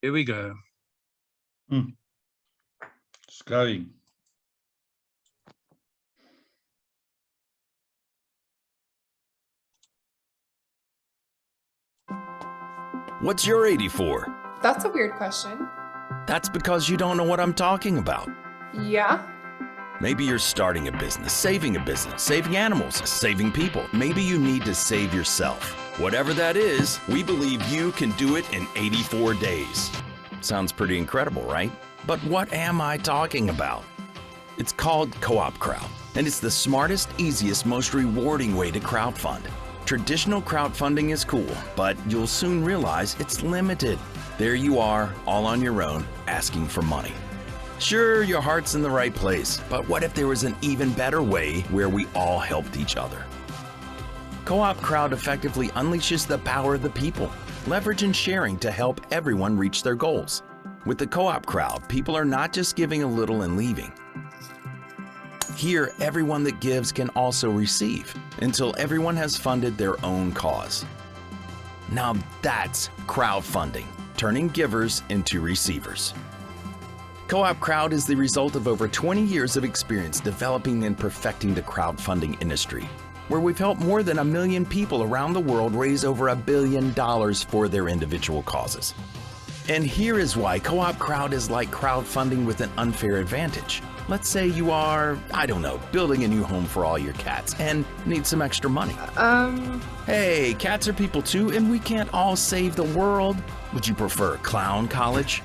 Here we go. It's going. What's your 84? That's a weird question. That's because you don't know what I'm talking about. Yeah? Maybe you're starting a business, saving animals, saving people. Maybe you need to save yourself. Whatever that is, we believe you can do it in 84 days. Sounds pretty incredible, right? But what am I talking about? It's called CoopCrowd, and it's the smartest, easiest, most rewarding way to crowdfund. Traditional crowdfunding is cool, but you'll soon realize it's limited. There you are, all on your own, asking for money. Sure, your heart's in the right place, but what if there was an even better way where we all helped each other? CoopCrowd effectively unleashes the power of the people, leverage and sharing to help everyone reach their goals. With the CoopCrowd, people are not just giving a little and leaving. Here, everyone that gives can also receive, until everyone has funded their own cause. Now that's crowdfunding, turning givers into receivers. CoopCrowd is the result of over 20 years of experience developing and perfecting the crowdfunding industry, where we've helped more than 1 million people around the world raise over $1 billion for their individual causes. And here is why CoopCrowd is like crowdfunding with an unfair advantage. Let's say you are, I don't know, building a new home for all your cats and need some extra money. Hey, cats are people too, and we can't all save the world. Would you prefer clown college?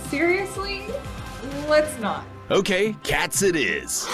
Seriously? Let's not. Okay, cats it is.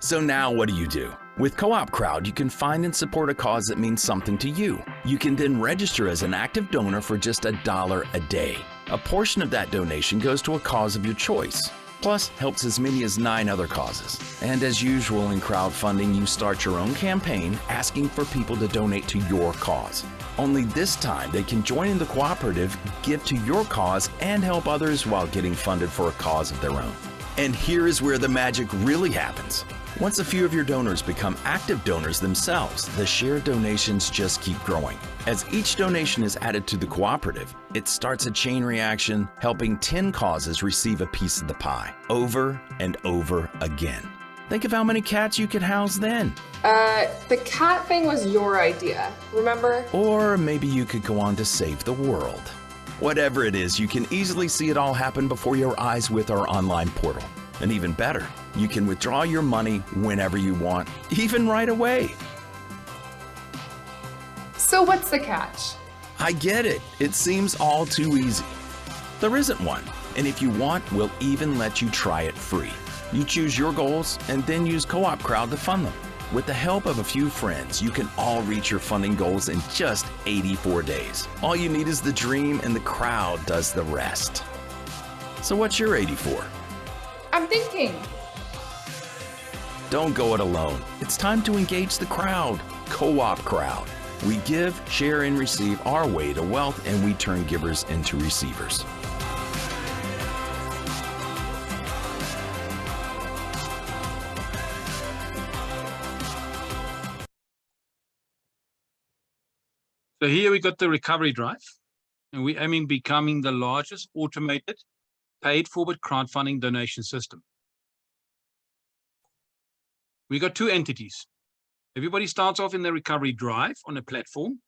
So now what do? With CoopCrowd, you can find and support a cause that means something to you. You can then register as an active donor for just $1 a day. A portion of that donation goes to a cause of your choice, plus helps as many as 9 other causes. And as usual in crowdfunding, you start your own campaign asking for people to donate to your cause. Only this time they can join in the cooperative, give to your cause, and help others while getting funded for a cause of their own. And here is where the magic really happens. Once a few of your donors become active donors themselves, the shared donations just keep growing. As each donation is added to the cooperative, it starts a chain reaction, helping 10 causes receive a piece of the pie, over and over again. Think of how many cats you could house then. The cat thing was your idea, remember? Or maybe you could go on to save the world. Whatever it is, you can easily see it all happen before your eyes with our online portal. And even better, you can withdraw your money whenever you want, even right away. So what's the catch? I get it. It seems all too easy. There isn't one. And if you want, we'll even let you try it free. You choose your goals and then use CoopCrowd to fund them. With the help of a few friends, you can all reach your funding goals in just 84 days. All you need is the dream, and the crowd does the rest. So what's your 84? I'm thinking. Don't go it alone. It's time to engage the crowd. CoopCrowd. We give, share, and receive our way to wealth, and we turn givers into receivers. So here we got the recovery drive, and we're aiming becoming the largest automated paid forward crowdfunding donation system. We got 2 entities. Everybody starts off in the recovery drive on a platform,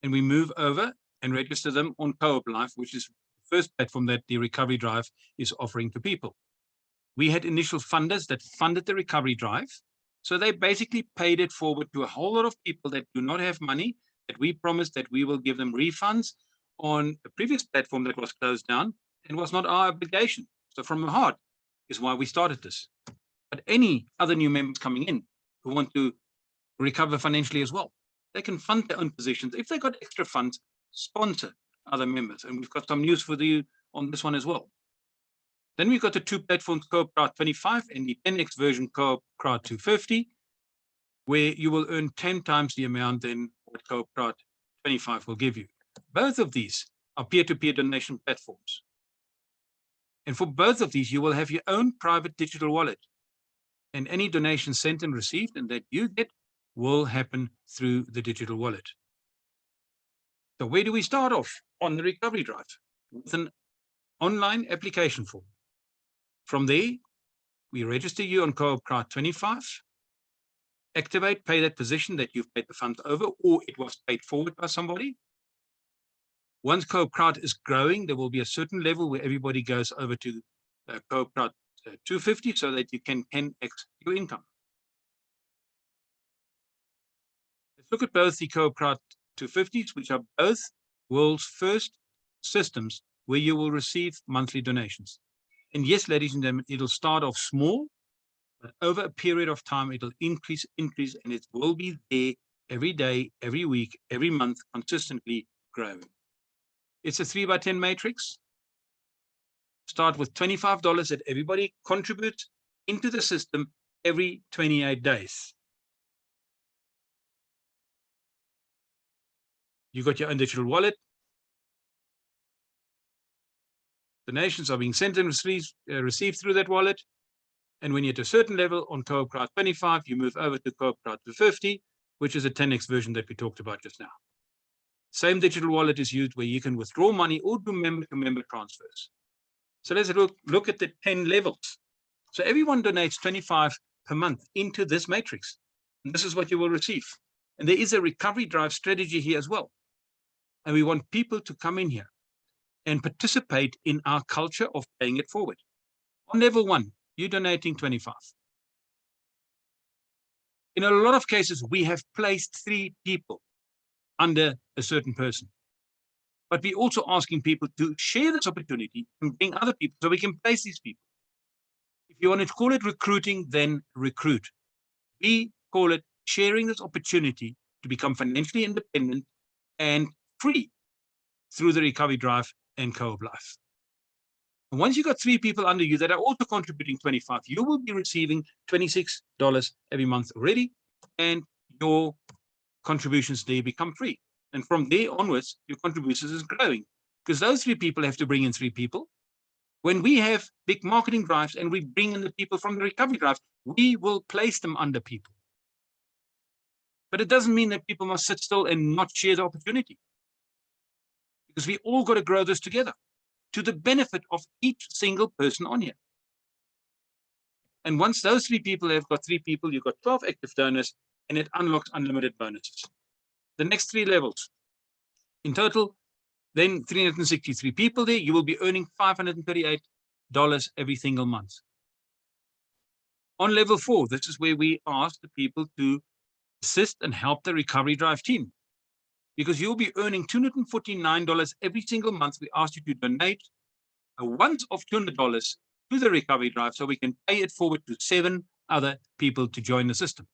and we move over and register them on Coop Life, which is the first platform that the recovery drive is offering to people. We had initial funders that funded the recovery drive. So they basically paid it forward to a whole lot of people that do not have money, that we promised that we will give them refunds on a previous platform that was closed down and was not our obligation. So from the heart is why we started this. But any other new members coming in who want to recover financially as well, they can fund their own positions. If they got extra funds, sponsor other members. And we've got some news for you on this one as well. Then we've got the 2 platforms, CoopCrowd 25 and the 10x version, CoopCrowd 250, where you will earn 10 times the amount than what CoopCrowd 25 will give you. Both of these are peer-to-peer donation platforms. And for both of these, you will have your own private digital wallet. And any donation sent and received and that you get will happen through the digital wallet. So where do we start off? On the recovery drive with an online application form. From there, we register you on CoopCrowd 25, activate, pay that position that you've paid the funds over, or it was paid forward by somebody. Once CoopCrowd is growing, there will be a certain level where everybody goes over to CoopCrowd 250 so that you can 10x your income. Let's look at both the CoopCrowd 250s, which are both world's first systems where you will receive monthly donations. And yes, ladies and gentlemen, it'll start off small, but over a period of time, it'll increase, and it will be there every day, every week, every month, consistently growing. It's a 3x10 matrix. Start with $25 that everybody contributes into the system every 28 days. You got your own digital wallet. Donations are being sent and received through that wallet. And when you're at a certain level on CoopCrowd 25, you move over to CoopCrowd 250, which is a 10x version that we talked about just now. Same digital wallet is used where you can withdraw money or do member-to-member transfers. So let's look at the 10 levels. So everyone donates 25 per month into this matrix. And this is what you will receive. And there is a recovery drive strategy here as well. And we want people to come in here and participate in our culture of paying it forward. On level 1, you're donating 25. In a lot of cases, we have placed 3 people under a certain person. But we're also asking people to share this opportunity and bring other people so we can place these people. If you want to call it recruiting, then recruit. We call it sharing this opportunity to become financially independent and free through the recovery drive and Co-op Life. And once you've got 3 people under you that are also contributing 25, you will be receiving $26 every month already, and your contributions there become free. And from there onwards, your contributions is growing because those 3 people have to bring in 3 people. When we have big marketing drives and we bring in the people from the recovery drive, we will place them under people. But it doesn't mean that people must sit still and not share the opportunity, because we all got to grow this together to the benefit of each single person on here. And once those 3 people have got 3 people, you've got 12 active donors, and it unlocks unlimited bonuses. The next 3 levels. In total, then 363 people there, you will be earning $538 every single month. On level 4, this is where we ask the people to assist and help the recovery drive team, because you'll be earning $249 every single month. We ask you to donate a once of $200 to the recovery drive so we can pay it forward to 7 other people to join the system.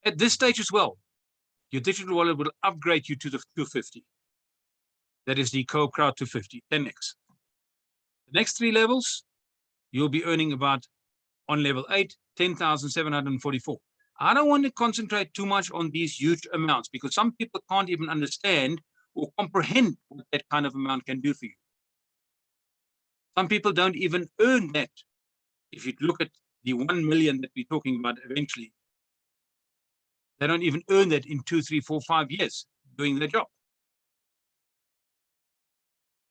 At this stage as well, your digital wallet will upgrade you to the 250. That is the CoopCrowd 250, 10x. The next 3 levels, you'll be earning about, on level 8, 10,744. I don't want to concentrate too much on these huge amounts because some people can't even understand or comprehend what that kind of amount can do for you. Some people don't even earn that. If you look at the 1 million that we're talking about eventually, they don't even earn that in 2, 3, 4, 5 years doing their job.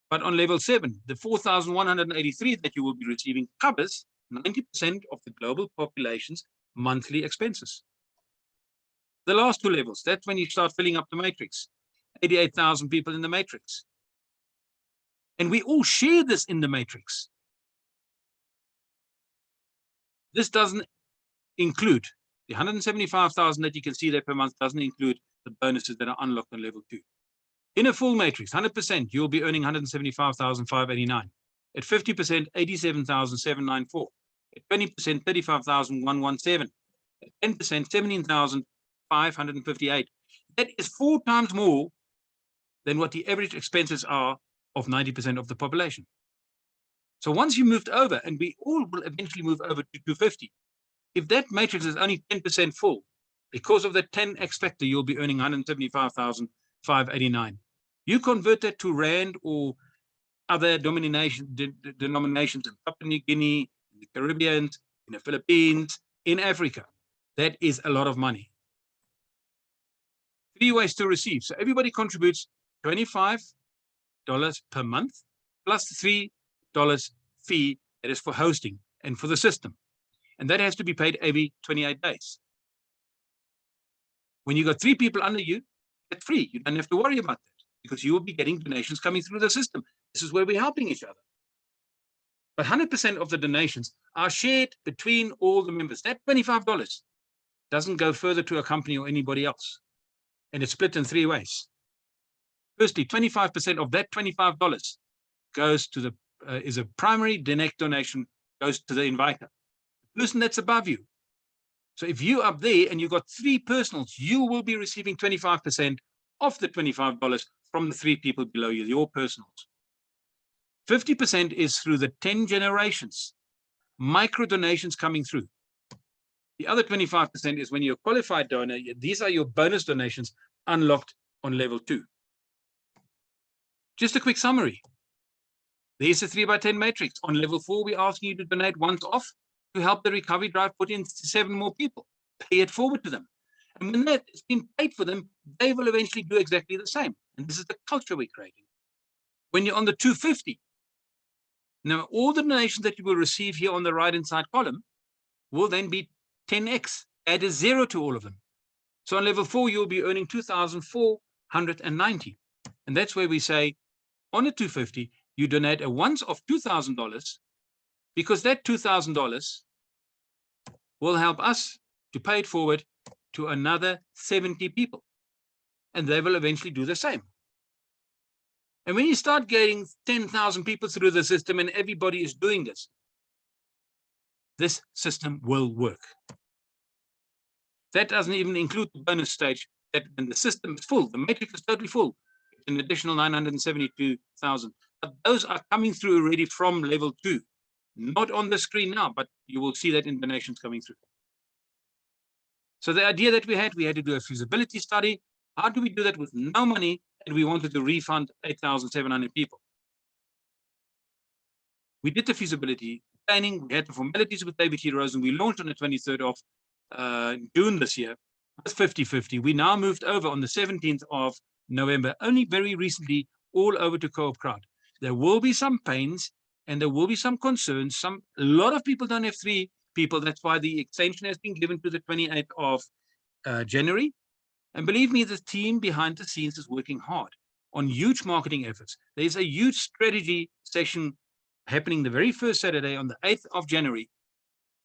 But on level 7, the 4,183 that you will be receiving covers 90% of the global population's monthly expenses. The last 2 levels, that's when you start filling up the matrix. 88,000 people in the matrix. And we all share this in the matrix. This doesn't include the 175,000 that you can see there per month, doesn't include the bonuses that are unlocked on level 2. In a full matrix, 100%, you'll be earning 175,589. At 50%, 87,794. At 20%, 35,117. At 10%, 17,558. That is 4 times more than what the average expenses are of 90% of the population. So once you moved over, and we all will eventually move over to 250, if that matrix is only 10% full, because of the 10x factor, you'll be earning 175,589. You convert that to Rand or other denominations in Papua New Guinea, in the Caribbean, in the Philippines, in Africa. That is a lot of money. 3 ways to receive. So everybody contributes $25 per month plus the $3 fee that is for hosting and for the system. And that has to be paid every 28 days. When you got 3 people under you, it's free. You don't have to worry about that because you will be getting donations coming through the system. This is where we're helping each other. But 100% of the donations are shared between all the members. That $25 doesn't go further to a company or anybody else. And it's split in 3 ways. Firstly, 25% of that $25 goes to the is a primary direct donation, goes to the inviter, the person that's above you. So if you're up there and you've got 3 personals, you will be receiving 25% of the $25 from the 3 people below you, your personals. 50% is through the 10 generations, micro donations coming through. The other 25% is when you're a qualified donor. These are your bonus donations unlocked on level 2. Just a quick summary. There's a 3x10 matrix. On level 4, we're asking you to donate once off to help the recovery drive put in 7 more people. Pay it forward to them. And when that has been paid for them, they will eventually do exactly the same. And this is the culture we're creating. When you're on the 250, now all the donations that you will receive here on the right-hand side column will then be 10x. Add a 0 to all of them. So on level 4, you'll be earning 2,490. And that's where we say, on a 250, you donate a once of $2,000 because that $2,000 will help us to pay it forward to another 70 people. And they will eventually do the same. And when you start getting 10,000 people through the system and everybody is doing this, this system will work. That doesn't even include the bonus stage that when the system is full, the matrix is totally full, an additional 972,000. But those are coming through already from level 2, not on the screen now, but you will see that in donations coming through. So the idea that we had to do a feasibility study. How do we do that with no money? And we wanted to refund 8,700 people. We did the feasibility planning. We had the formalities with David T. Rose, and we launched on the 23rd of June this year with 50-50. We now moved over on the 17th of November, only very recently, all over to CoopCrowd. There will be some pains and there will be some concerns. A lot of people don't have 3 people. That's why the extension has been given to the 28th of January. And believe me, the team behind the scenes is working hard on huge marketing efforts. There's a huge strategy session happening the very first Saturday on the 8th of January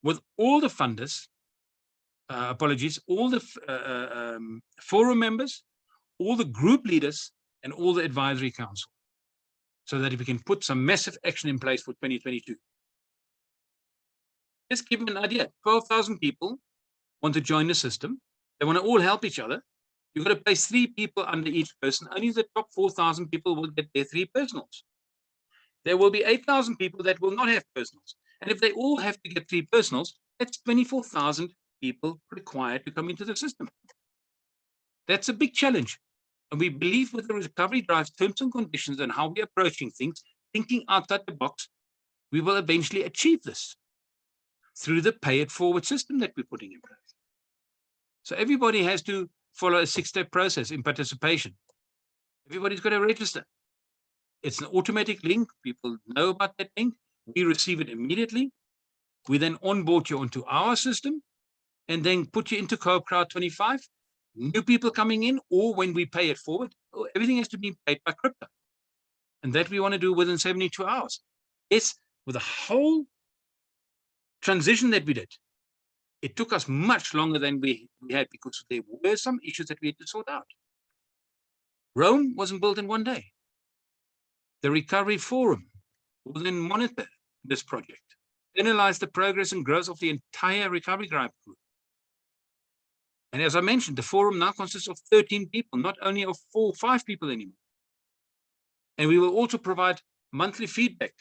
with all the funders, all the forum members, all the group leaders, and all the advisory council, so that we can put some massive action in place for 2022. Just give them an idea. 12,000 people want to join the system. They want to all help each other. You've got to place 3 people under each person. Only the top 4,000 people will get their 3 personals. There will be 8,000 people that will not have personals. And if they all have to get 3 personals, that's 24,000 people required to come into the system. That's a big challenge. And we believe with the recovery drive terms and conditions and how we're approaching things, thinking outside the box, we will eventually achieve this through the pay it forward system that we're putting in place. So everybody has to follow a 6-step process in participation. Everybody's got to register. It's an automatic link. People know about that link. We receive it immediately. We then onboard you onto our system and then put you into CoopCrowd 25. New people coming in, or when we pay it forward, everything has to be paid by crypto. And that we want to do within 72 hours. Yes, with the whole transition that we did, it took us much longer than we had because there were some issues that we had to sort out. Rome wasn't built in one day. The Recovery Forum will then monitor this project, analyze the progress and growth of the entire recovery drive group. And as I mentioned, the forum now consists of 13 people, not only of 4 or 5 people anymore. And we will also provide monthly feedback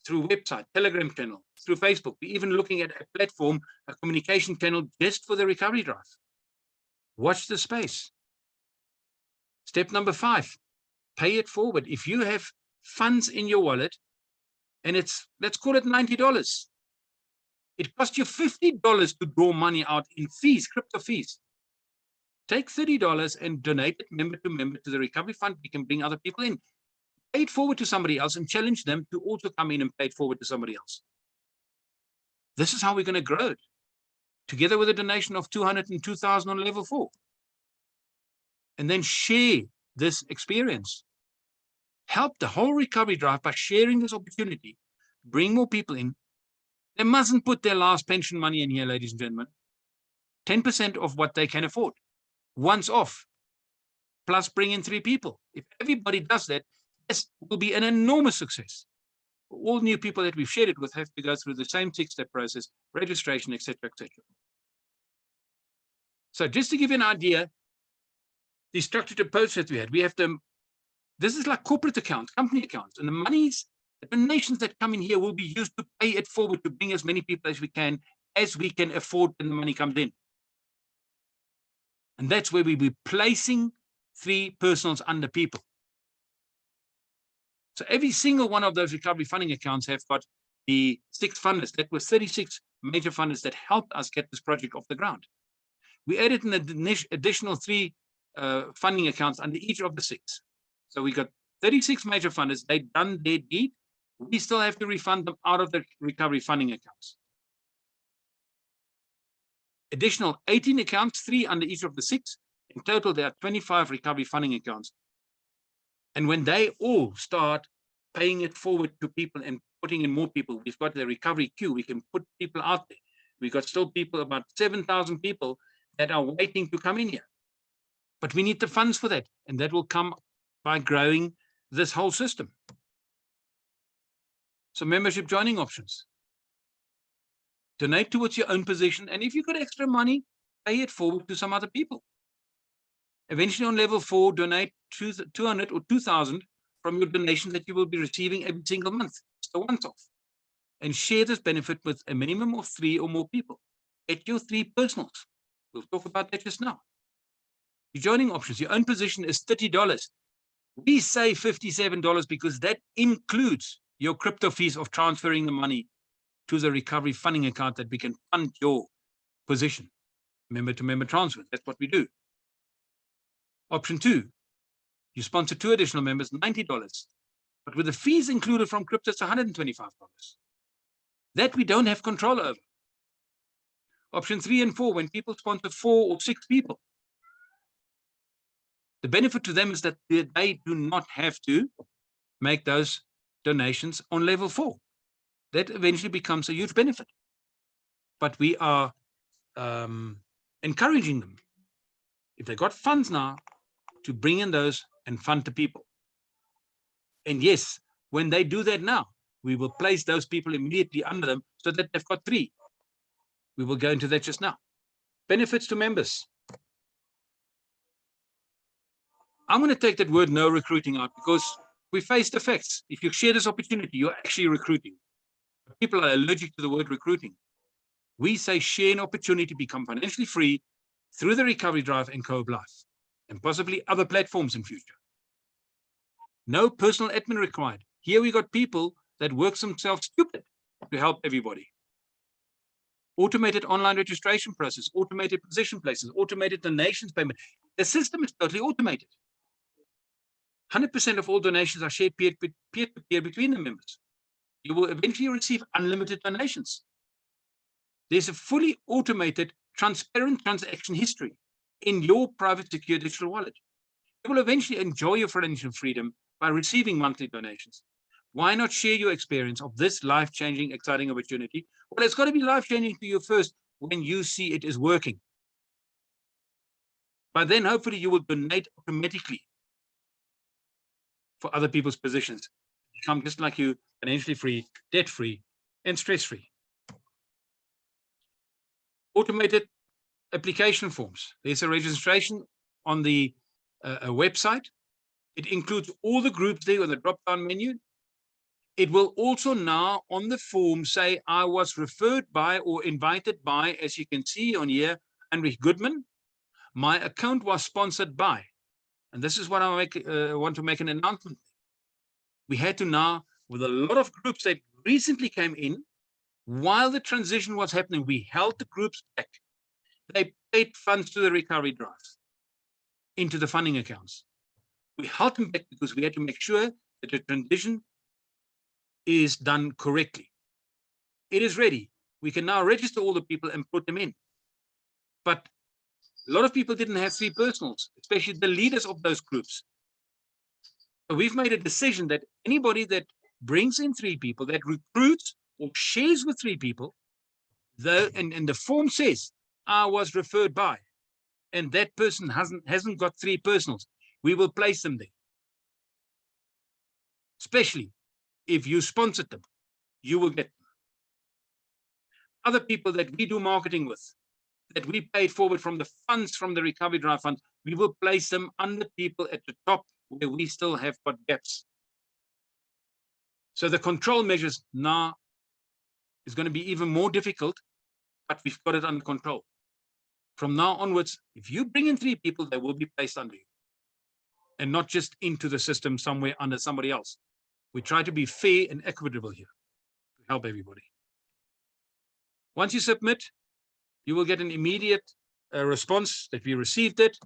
through website, Telegram channel, through Facebook. We're even looking at a platform, a communication channel just for the recovery drive. Watch the space. Step number 5, pay it forward. If you have funds in your wallet and it's, let's call it $90, it costs you $50 to draw money out in fees, crypto fees. Take $30 and donate it member to member to the recovery fund. We can bring other people in. Pay it forward to somebody else and challenge them to also come in and pay it forward to somebody else. This is how we're going to grow it, together with a donation of 200 and 2,000 on level 4. And then share this experience. Help the whole recovery drive by sharing this opportunity. Bring more people in. They mustn't put their last pension money in here, ladies and gentlemen. 10% of what they can afford, once off, plus bring in 3 people. If everybody does that, this will be an enormous success. All new people that we've shared it with have to go through the same 6-step process, registration, etc., etc. So just to give you an idea, the structured approach that we have them. This is like corporate accounts, company accounts, and the monies, the donations that come in here will be used to pay it forward to bring as many people as we can afford when the money comes in. And that's where we'll be placing 3 personals under people. So every single one of those recovery funding accounts have got the 6 funders. That were 36 major funders that helped us get this project off the ground. We added an additional 3 funding accounts under each of the 6. So we got 36 major funders. They've done their deed. We still have to refund them out of the recovery funding accounts. Additional 18 accounts, 3 under each of the 6. In total, there are 25 recovery funding accounts. And when they all start paying it forward to people and putting in more people, we've got the recovery queue. We can put people out there. We've got still people, about 7,000 people that are waiting to come in here. But we need the funds for that. And that will come by growing this whole system. So membership joining options. Donate towards your own position. And if you've got extra money, pay it forward to some other people. Eventually on level 4, donate 200 or 2,000 from your donations that you will be receiving every single month. It's the once off. And share this benefit with a minimum of 3 or more people. Get your 3 personals. We'll talk about that just now. Your joining options, your own position is $30. We say $57 because that includes your crypto fees of transferring the money to the recovery funding account that we can fund your position. Member to member transfer, that's what we do. Option 2, you sponsor 2 additional members, $90. But with the fees included from crypto, it's $125. That we don't have control over. Option 3 and 4, when people sponsor 4 or 6 people, the benefit to them is that they do not have to make those donations on level 4. That eventually becomes a huge benefit. But we are encouraging them, if they got funds now, to bring in those and fund the people. And yes, when they do that now, we will place those people immediately under them so that they've got 3. We will go into that just now. Benefits to members. I'm going to take that word no recruiting out because we face the facts. If you share this opportunity, you're actually recruiting. People are allergic to the word recruiting. We say share an opportunity to become financially free through the recovery drive and Coop Life, and possibly other platforms in future. No personal admin required. Here we got people that work themselves stupid to help everybody. Automated online registration process, automated position places, automated donations payment. The system is totally automated. 100% of all donations are shared peer-to-peer between the members. You will eventually receive unlimited donations. There's a fully automated, transparent transaction history in your private secure digital wallet. You will eventually enjoy your financial freedom by receiving monthly donations. Why not share your experience of this life-changing, exciting opportunity? Well, it's got to be life-changing to you first when you see it is working. But then hopefully you will donate automatically for other people's positions. Become just like you, financially free, debt-free, and stress-free. Automated application forms. There's a registration on the website. It includes all the groups there on the drop-down menu. It will also now on the form say, I was referred by or invited by, as you can see on here, Heinrich Goodman. My account was sponsored by. And this is what I want to make an announcement. We had to now, with a lot of groups that recently came in, while the transition was happening, we held the groups back. They paid funds to the recovery drive. into the funding accounts. We held them back because we had to make sure that the transition is done correctly. It is ready. We can now register all the people and put them in. But a lot of people didn't have 3 personals, especially the leaders of those groups. So we've made a decision that anybody that brings in 3 people, that recruits or shares with 3 people, and the form says, I was referred by, and that person hasn't got 3 personals, we will place them there. Especially if you sponsored them, you will get them. Other people that we do marketing with, that we paid forward from the funds from the Recovery Drive Fund, we will place them under people at the top where we still have got gaps. So the control measures now is going to be even more difficult, but we've got it under control. From now onwards, if you bring in 3 people, they will be placed under you and not just into the system somewhere under somebody else. We try to be fair and equitable here to help everybody. Once you submit, you will get an immediate response that we received it.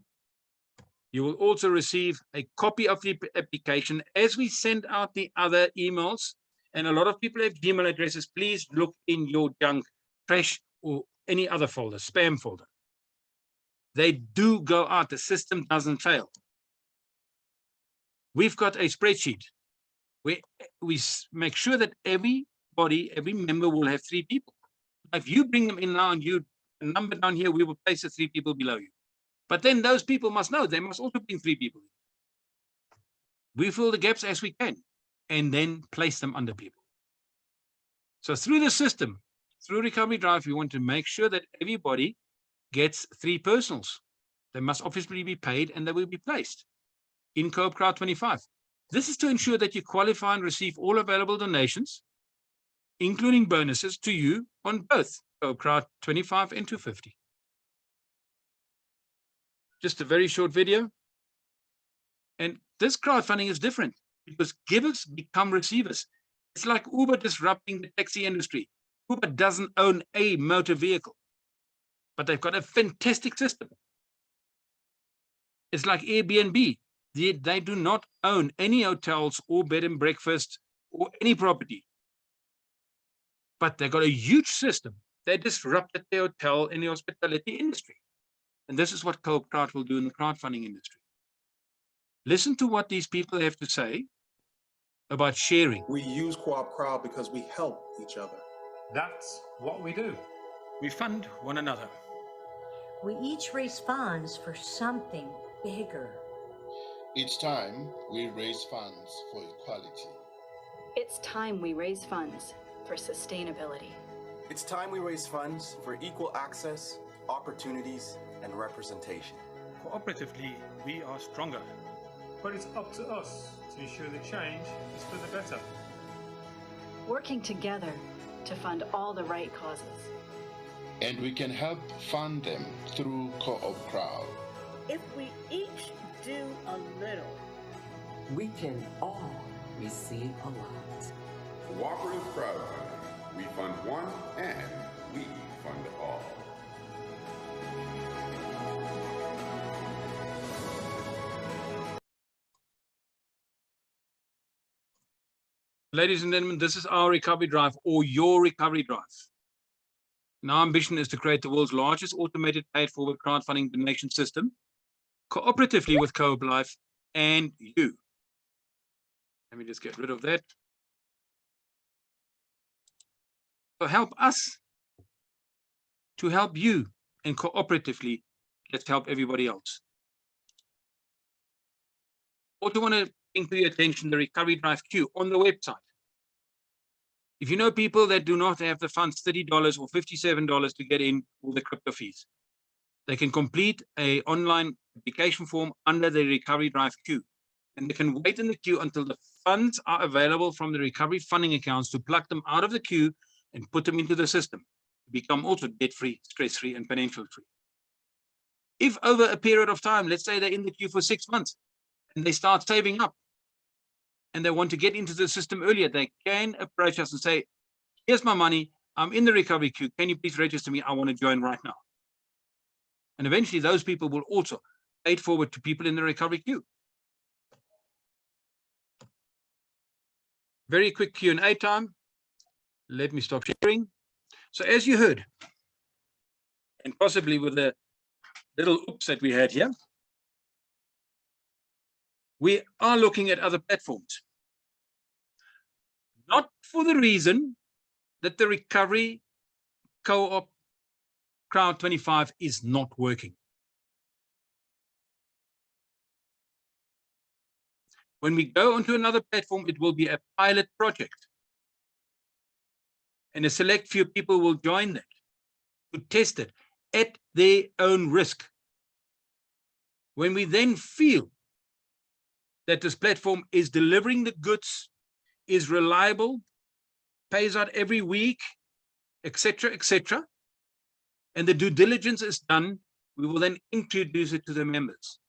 You will also receive a copy of the application as we send out the other emails. And a lot of people have Gmail addresses. Please look in your junk, trash, or any other folder, spam folder. They do go out. The system doesn't fail. We've got a spreadsheet where we make sure that every member will have 3 people. If you bring them in now and you number down here, we will place the 3 people below you. But then those people must know they must also bring 3 people. We fill the gaps as we can and then place them under people. So through the system, through Recovery Drive, we want to make sure that everybody gets 3 personals. They must obviously be paid and they will be placed in CoopCrowd 25. This is to ensure that you qualify and receive all available donations, including bonuses to you on both CoopCrowd 25 and 250. Just a very short video. And this crowdfunding is different because givers become receivers. It's like Uber disrupting the taxi industry. Uber doesn't own a motor vehicle, but they've got a fantastic system. It's like Airbnb. They do not own any hotels or bed and breakfast or any property. But they've got a huge system. They disrupted the hotel and the hospitality industry. And this is what CoopCrowd will do in the crowdfunding industry. Listen to what these people have to say about sharing. We use CoopCrowd because we help each other. That's what we do. We fund one another. We each raise funds for something bigger. Each time we raise funds for equality. It's time we raise funds for sustainability. It's time we raise funds for equal access, opportunities, and representation. Cooperatively, we are stronger. But it's up to us to ensure the change is for the better. Working together to fund all the right causes. And we can help fund them through CoopCrowd. If we each do a little, we can all receive a lot. Cooperative crowdfunding. We fund one and we fund all. Ladies and gentlemen, this is our recovery drive or your recovery drive. And our ambition is to create the world's largest automated paid forward crowdfunding donation system, cooperatively with Coop Life and you. Let me just get rid of that. So help us to help you, and cooperatively, let's help everybody else. Also want to bring to your attention the Recovery Drive queue on the website. If you know people that do not have the funds, $30 or $57 to get in all the crypto fees, they can complete an online application form under the Recovery Drive queue. And they can wait in the queue until the funds are available from the recovery funding accounts to pluck them out of the queue and put them into the system to become also debt-free, stress-free, and financial-free. If over a period of time, let's say they're in the queue for 6 months, and they start saving up, and they want to get into the system earlier, they can approach us and say, here's my money, I'm in the recovery queue, can you please register me? I want to join right now. And eventually those people will also paid forward to people in the recovery queue. Very quick Q&A time. Let me stop sharing. So as you heard, and possibly with the little oops that we had here, we are looking at other platforms. Not for the reason that the recovery co-op Crowd 25 is not working. When we go onto another platform, it will be a pilot project. And a select few people will join that to test it at their own risk. When we then feel that this platform is delivering the goods, is reliable, pays out every week, etc., etc., and the due diligence is done, we will then introduce it to the members.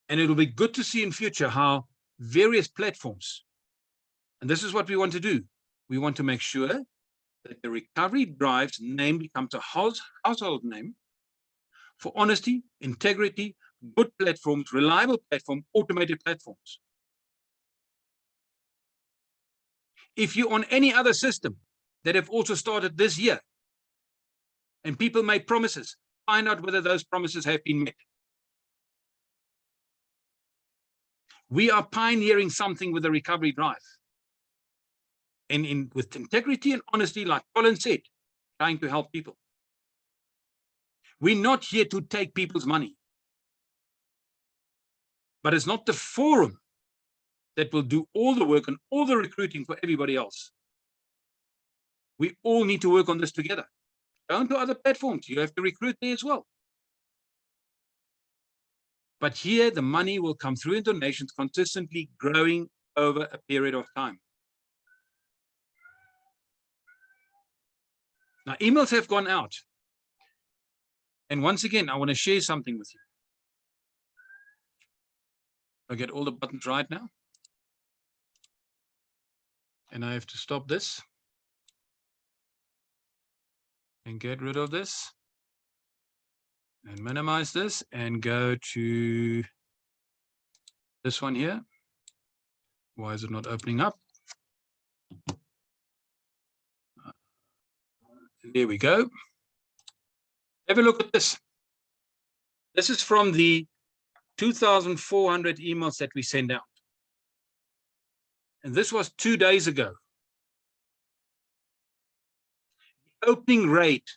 And it will be good to see in future how various platforms, and this is what we want to do. We want to make sure that the recovery drive's name becomes a household name for honesty, integrity, good platforms, reliable platform, automated platforms. If you're on any other system that have also started this year, and people make promises, find out whether those promises have been met. We are pioneering something with the recovery drive. And with integrity and honesty, like Colin said, trying to help people. We're not here to take people's money. But it's not the forum that will do all the work and all the recruiting for everybody else. We all need to work on this together. Down to other platforms, you have to recruit there as well. But here, the money will come through in donations, consistently growing over a period of time. Now, emails have gone out. And once again, I want to share something with you. I get all the buttons right now. And I have to stop this. And get rid of this. And minimize this and go to this one here. Why is it not opening up? There we go. Have a look at this. This is from the 2,400 emails that we send out. And this was 2 days ago. The opening rate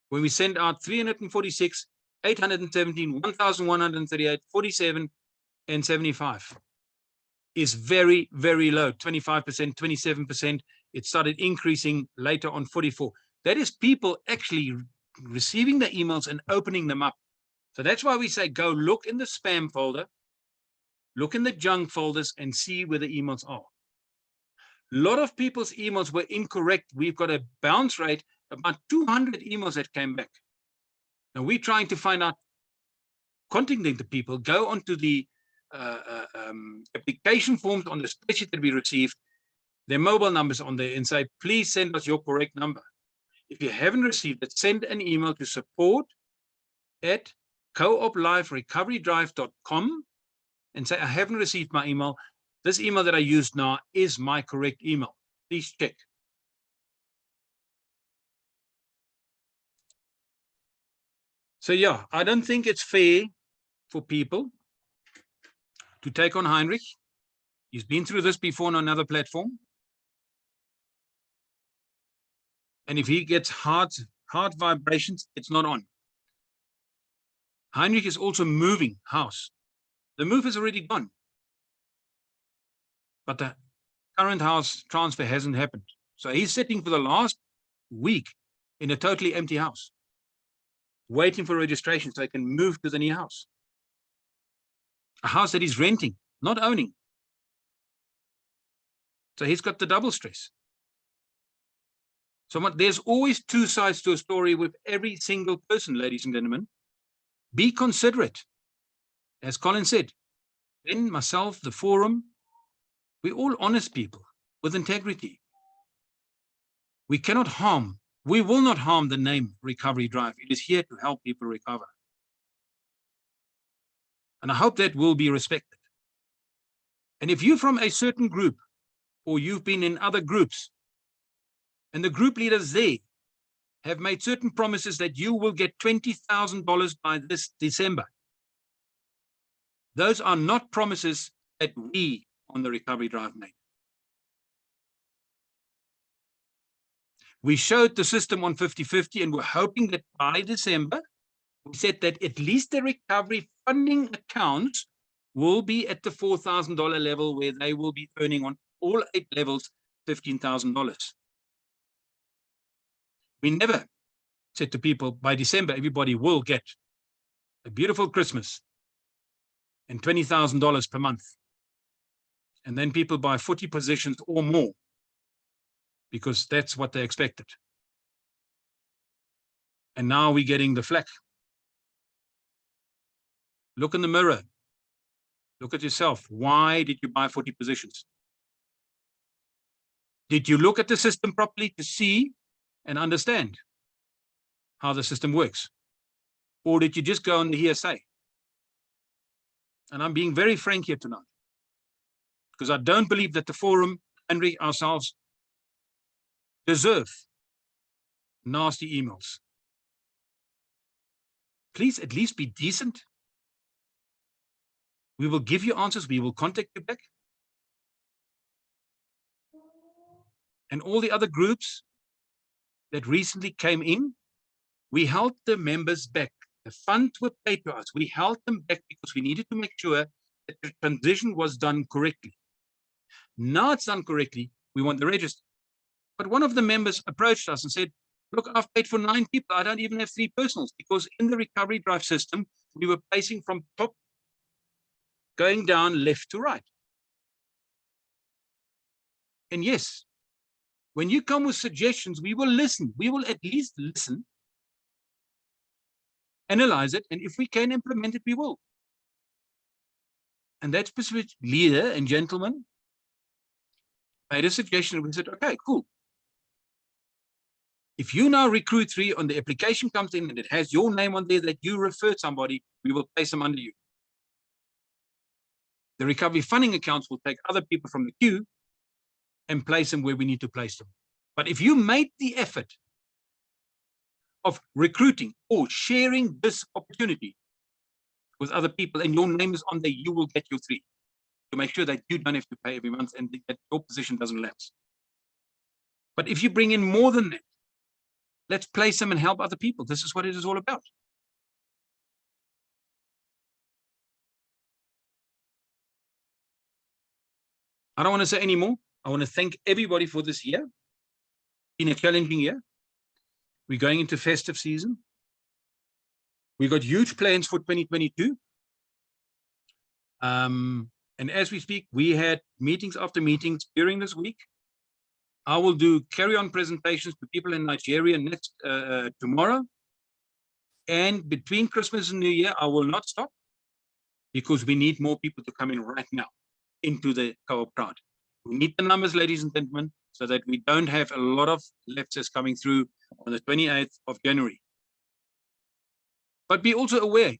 when we send out 346, 817, 1,138, 47, and 75 is very, very low, 25%, 27%. It started increasing later on 44. That is people actually receiving the emails and opening them up. So that's why we say, go look in the spam folder, look in the junk folders and see where the emails are. A lot of people's emails were incorrect. We've got a bounce rate, about 200 emails that came back. Now we're trying to find out, contacting the people, go onto the application forms on the spreadsheet that we received, their mobile numbers on there, and say, please send us your correct number. If you haven't received it, send an email to support@coopliferecoverydrive.com and say, I haven't received my email. This email that I used now is my correct email. Please check. So yeah, I don't think it's fair for people to take on Heinrich. He's been through this before on another platform. And if he gets heart vibrations, it's not on. Heinrich is also moving house. The move is already gone. But the current house transfer hasn't happened. So he's sitting for the last week in a totally empty house, waiting for registration so he can move to the new house. A house that he's renting, not owning. So he's got the double stress. So there's always two sides to a story with every single person, ladies and gentlemen. Be considerate. As Colin said, Ben, myself, the forum, we're all honest people with integrity. We cannot harm, we will not harm the name Recovery Drive. It is here to help people recover. And I hope that will be respected. And if you're from a certain group, or you've been in other groups, and the group leaders there have made certain promises that you will get $20,000 by this December, those are not promises that we on the Recovery Drive made. We showed the system on 50/50, and we're hoping that by December, we said that at least the recovery funding accounts will be at the $4,000 level, where they will be earning on all 8 levels $15,000. We never said to people, by December, everybody will get a beautiful Christmas and $20,000 per month. And then people buy 40 positions or more, because that's what they expected. And now we're getting the flack. Look in the mirror. Look at yourself. Why did you buy 40 positions? Did you look at the system properly to see and understand how the system works? Or did you just go on the hearsay? And I'm being very frank here tonight, because I don't believe that the forum and we ourselves deserve nasty emails. Please at least be decent. We will give you answers. We will contact you back. And all the other groups that recently came in, we held the members back. The funds were paid to us. We held them back because we needed to make sure that the transition was done correctly. Now it's done correctly. We want the register. But one of the members approached us and said, look, I've paid for 9 people. I don't even have 3 personals, because in the Recovery Drive system, we were placing from top, going down left to right. And yes, when you come with suggestions, we will listen. We will at least listen, analyze it, and if we can implement it, we will. And that specific leader and gentleman made a suggestion, and we said, okay, cool. If you now recruit 3 on the application comes in and it has your name on there that you referred somebody, we will place them under you. The recovery funding accounts will take other people from the queue and place them where we need to place them. But if you made the effort of recruiting or sharing this opportunity with other people and your name is on there, you will get your 3 to make sure that you don't have to pay every month and that your position doesn't lapse. But if you bring in more than that, let's place them and help other people. This is what it is all about. I don't want to say any more. I want to thank everybody for this year. It's been a challenging year. We're going into festive season. We got huge plans for 2022. And as we speak, we had meetings after meetings during this week. I will do carry-on presentations to people in Nigeria next tomorrow. And between Christmas and New Year, I will not stop, because we need more people to come in right now into the CoopCrowd. We need the numbers, ladies and gentlemen, so that we don't have a lot of lapses coming through on the 28th of January. But be also aware,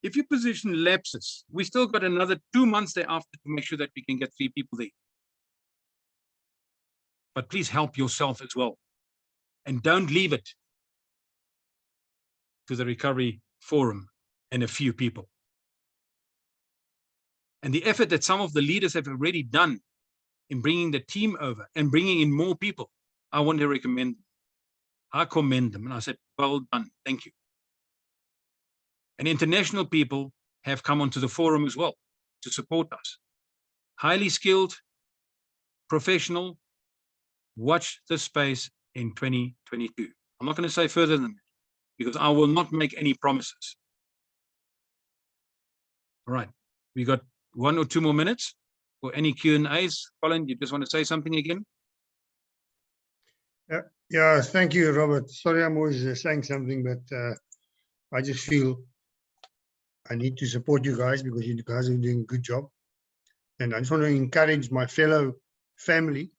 if your position lapses, we still got another 2 months thereafter to make sure that we can get 3 people there. But please help yourself as well. And don't leave it to the recovery forum and a few people. And the effort that some of the leaders have already done in bringing the team over and bringing in more people, I want to recommend. I commend them. And I said, well done, thank you. And international people have come onto the forum as well to support us. Highly skilled, professional. Watch the space in 2022. I'm not going to say further than that, because I will not make any promises. All right, we got 1 or 2 more minutes for any Q&As. Colin, you just want to say something again? Yeah, thank you, Robert. Sorry, I'm always saying something, but I just feel I need to support you guys, because you guys are doing a good job. And I just want to encourage my fellow family.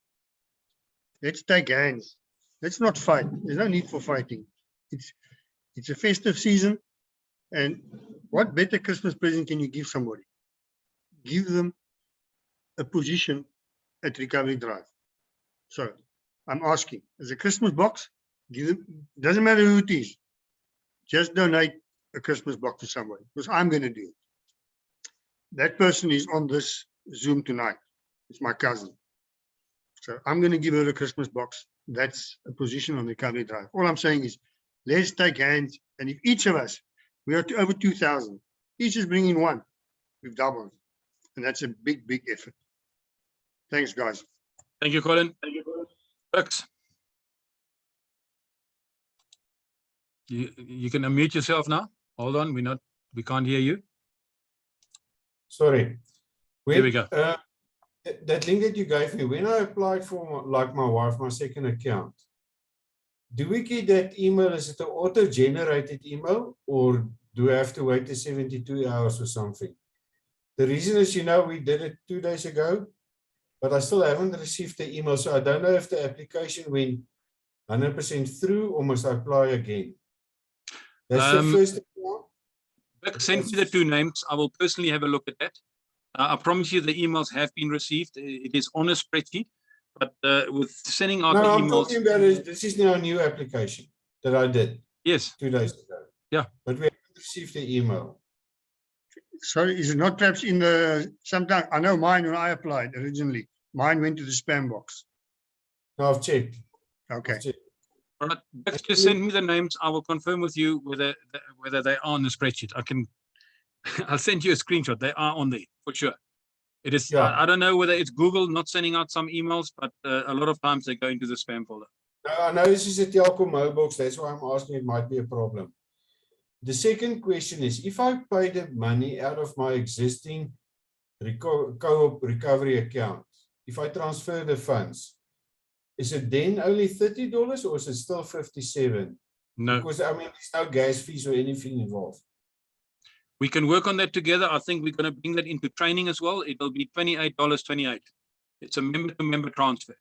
Let's take hands. Let's not fight. There's no need for fighting. It's a festive season, and What better Christmas present can you give somebody? Give them a position at Recovery Drive. So I'm asking, as a Christmas box, give them, doesn't matter who it is, just donate a Christmas box to somebody, because I'm going to do it. That person is on this Zoom tonight. It's my cousin. So I'm going to give her a Christmas box. That's a position on Recovery Drive. All I'm saying is, let's take hands, and if each of us, we are to over 2,000, each is bringing one, we've doubled. And that's a big, big effort. Thanks, guys. Thank you, Colin. Thank you, Colin. Bucks. You can unmute yourself now. Hold on, we can't hear you. Sorry. There we go. That link that you gave me, when I applied for, like my wife, my second account, do we get that email? Is it an auto-generated email, or do we have to wait the 72 hours or something? The reason is, you know, we did it 2 days ago, but I still haven't received the email, so I don't know if the application went 100% through, or must I apply again? That's the first account. Send me the 2 names. I will personally have a look at that. I promise you the emails have been received. It is on a spreadsheet, but with sending out the emails. No, I'm talking about this is now a new application that I did. Yes. 2 days ago. Yeah. But we haven't received the email. Sorry, is it not perhaps in the, sometimes, I know mine when I applied originally, mine went to the spam box. No, I've checked. Okay. All right, just send me the names. I will confirm with you whether they are on the spreadsheet. I'll send you a screenshot. They are on there for sure. It is. Yeah. I don't know whether it's Google not sending out some emails, but a lot of times they go into the spam folder. No, I know this is a Telkom mailbox. That's why I'm asking. It might be a problem. The second question is, if I pay the money out of my existing Coop recovery account, if I transfer the funds, is it then only $30 or is it still $57? No. Because, I mean, there's no gas fees or anything involved. We can work on that together. I think we're going to bring that into training as well. It'll be $28.28. It's a member-to-member transfer.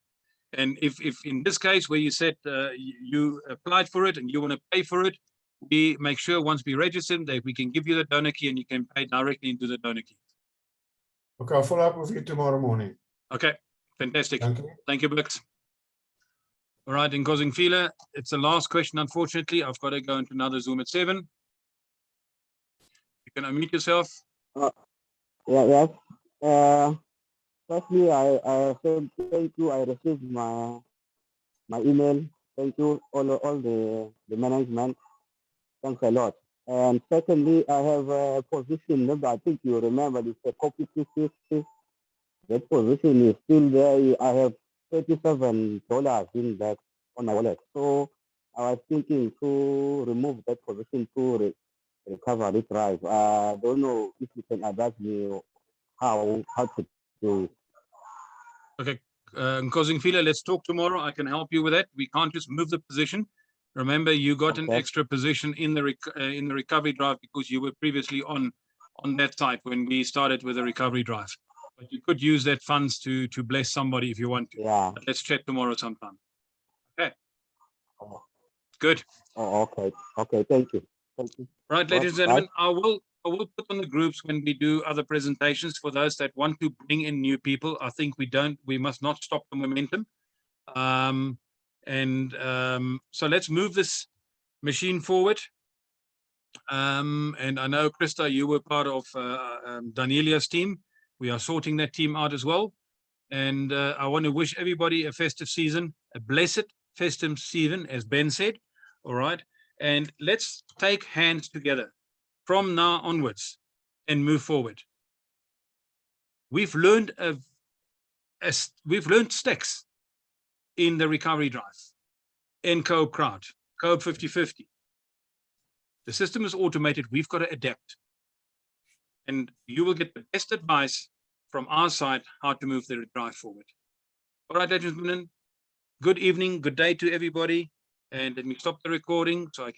And if in this case where you said you applied for it and you want to pay for it, we make sure once we register that we can give you the donor key and you can pay directly into the donor key. Okay, I'll follow up with you tomorrow morning. Okay, fantastic. Thank you. Thank you, Bix. All right, in Kozingfila, it's the last question, unfortunately. I've got to go into another Zoom at 7. You can unmute yourself. Yes. Firstly, I said thank you. I received my email. Thank you, all the management. Thanks a lot. And secondly, I have a position number. I think you remember it's a copy 250. That position is still there. I have $37 in that on my wallet. So I was thinking to remove that position to recovery drive. I don't know if you can advise me how to do it. Okay, Kozingfila, let's talk tomorrow. I can help you with that. We can't just move the position. Remember, you got an extra position in the recovery drive because you were previously on that site when we started with the recovery drive. But you could use that funds to bless somebody if you want to. Yeah. But let's chat tomorrow sometime. Okay. Good. Oh, okay. Okay. Thank you. Thank you. Right, ladies and gentlemen, I will put on the groups when we do other presentations for those that want to bring in new people. I think we must not stop the momentum. So let's move this machine forward. And I know, Krista, you were part of Danielia's team. We are sorting that team out as well. And I want to wish everybody a festive season, a blessed festive season, as Ben said. All right. And let's take hands together from now onwards and move forward. We've learned stacks in the recovery drive, in CoopCrowd, Coop 50/50. The system is automated. We've got to adapt. And you will get the best advice from our side how to move the drive forward. All right, ladies and gentlemen, good evening, good day to everybody. And let me stop the recording so I can